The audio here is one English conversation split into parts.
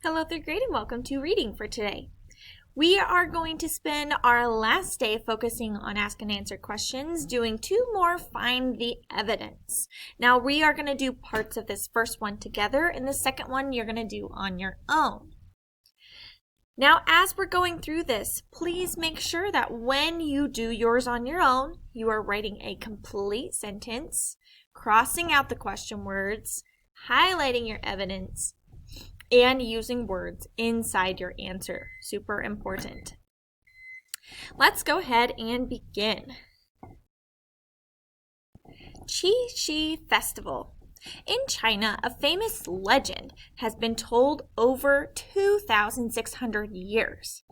Hello, third grade, and welcome to reading for today. We are going to spend our last day focusing on ask and answer questions, doing two more find the evidence. Now we are going to do parts of this first one together, and the second one you're going to do on your own. Now, as we're going through this, please make sure that when you do yours on your own, you are writing a complete sentence, crossing out the question words, highlighting your evidence, and using words inside your answer. Super important. Let's go ahead and begin. Qixi Festival. In China, a famous legend has been told over 2,600 years.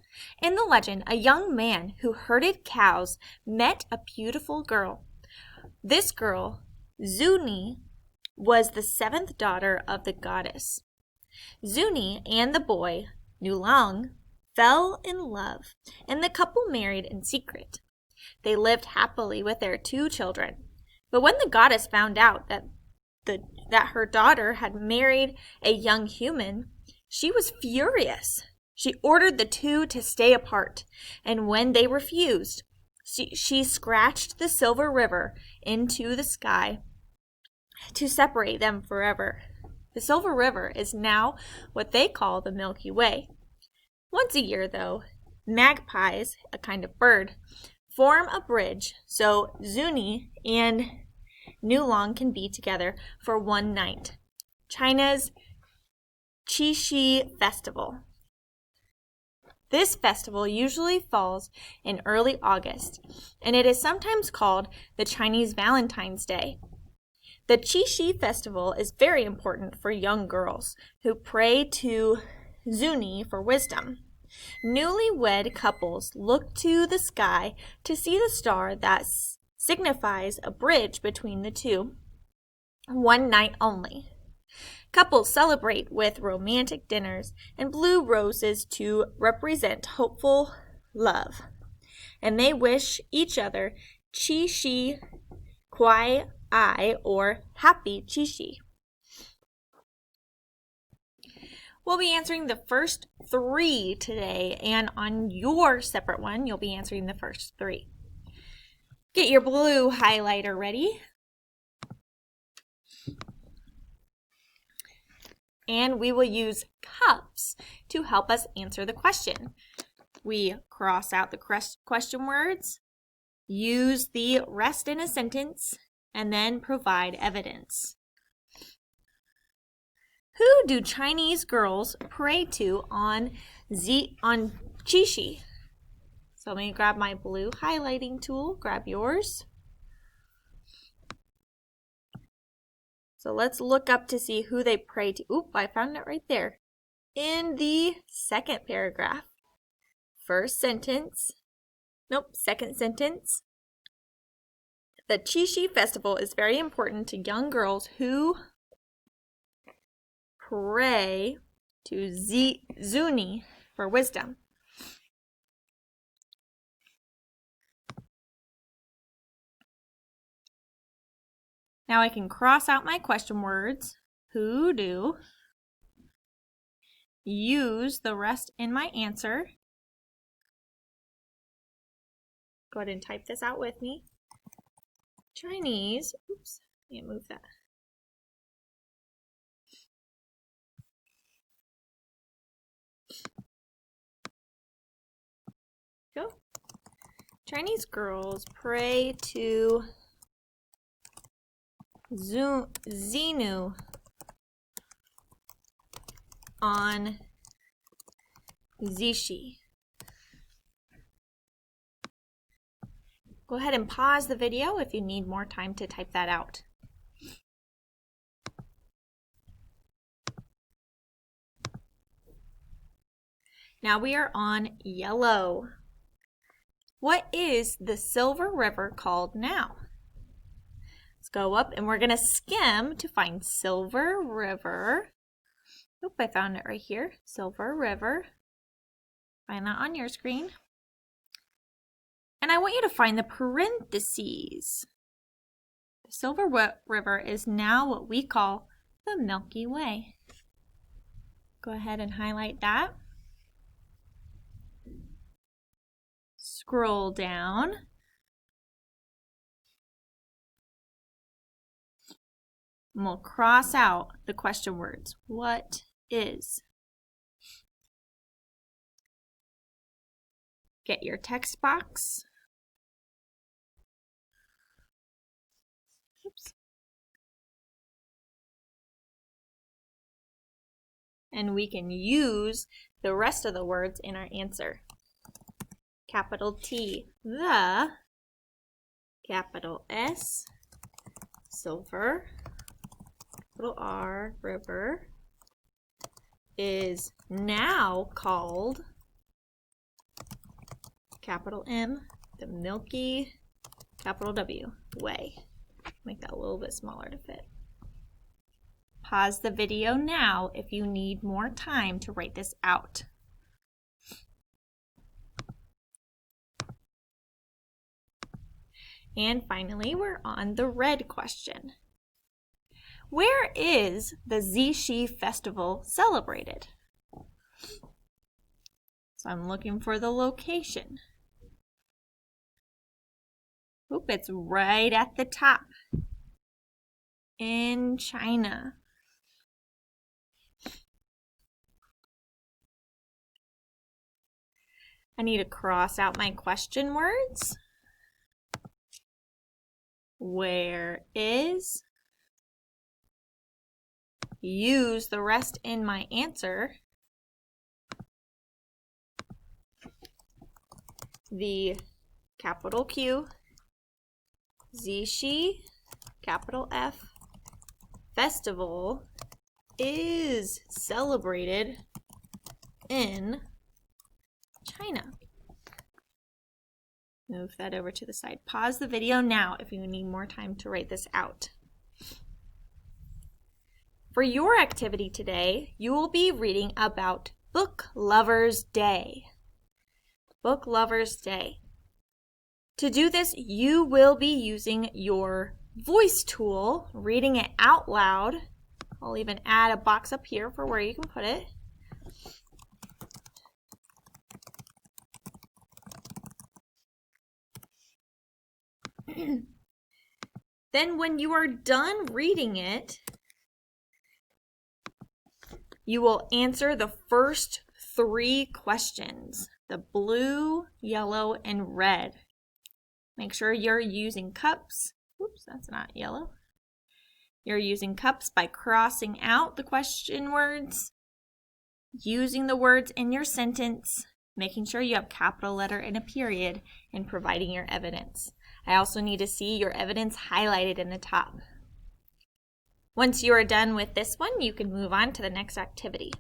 In the legend, a young man who herded cows met a beautiful girl. This girl, Zuni, was the seventh daughter of the goddess. Zuni and the boy, Nulong, fell in love, and the couple married in secret. They lived happily with their two children. But when the goddess found out that her daughter had married a young human, she was furious. She ordered the two to stay apart, and when they refused, she scratched the silver river into the sky to separate them forever. The Silver River is now what they call the Milky Way. Once a year, though, magpies, a kind of bird, form a bridge so Zuni and Nulong can be together for one night. China's Qixi Festival. This festival usually falls in early August, and it is sometimes called the Chinese Valentine's Day. The Qixi festival is very important for young girls who pray to Zuni for wisdom. Newlywed couples look to the sky to see the star that signifies a bridge between the two. One night only. Couples celebrate with romantic dinners and blue roses to represent hopeful love. And they wish each other Qixi Kuai I or Happy Qixi. We'll be answering the first three today, and on your separate one, you'll be answering the first three. Get your blue highlighter ready. And we will use cups to help us answer the question. We cross out the question words, use the rest in a sentence, and then provide evidence. Who do Chinese girls pray to on Qixi? So let me grab my blue highlighting tool. Grab yours. So let's look up to see who they pray to. Oop, I found it right there. In the second paragraph. First sentence. Nope, second sentence. The Qixi festival is very important to young girls who pray to Zuni for wisdom. Now I can cross out my question words. Who do? Use the rest in my answer. Go ahead and type this out with me. Chinese, oops, can't move that. Go. Chinese girls pray to Xenu on Qixi. Go ahead and pause the video if you need more time to type that out. Now we are on yellow. What is the Silver River called now? Let's go up and we're going to skim to find Silver River. Oop, I found it right here. Silver River. Find that on your screen. And I want you to find the parentheses. The Silver River is now what we call the Milky Way. Go ahead and highlight that. Scroll down. And we'll cross out the question words. What is? Get your text box. Oops. And we can use the rest of the words in our answer. Capital T, the. Capital S, silver. Capital R, river, is now called. Capital M, the Milky. Capital W, way. Make that a little bit smaller to fit. Pause the video now if you need more time to write this out. And finally, we're on the red question. Where is the Qixi festival celebrated? So I'm looking for the location. Oop, it's right at the top. In China. I need to cross out my question words. Where is? Use the rest in my answer. The capital Q, Qixi, capital F, festival is celebrated in China. Move that over to the side. Pause the video now if you need more time to write this out. For your activity today, you will be reading about Book Lovers Day. Book Lovers Day. To do this, you will be using your voice tool, reading it out loud. I'll even add a box up here for where you can put it. Then when you are done reading it, you will answer the first 3 questions, the blue, yellow, and red. Make sure you're using cups. Oops, that's not yellow. You're using cups by crossing out the question words, using the words in your sentence, making sure you have capital letter and a period, and providing your evidence. I also need to see your evidence highlighted in the top. Once you are done with this one, you can move on to the next activity.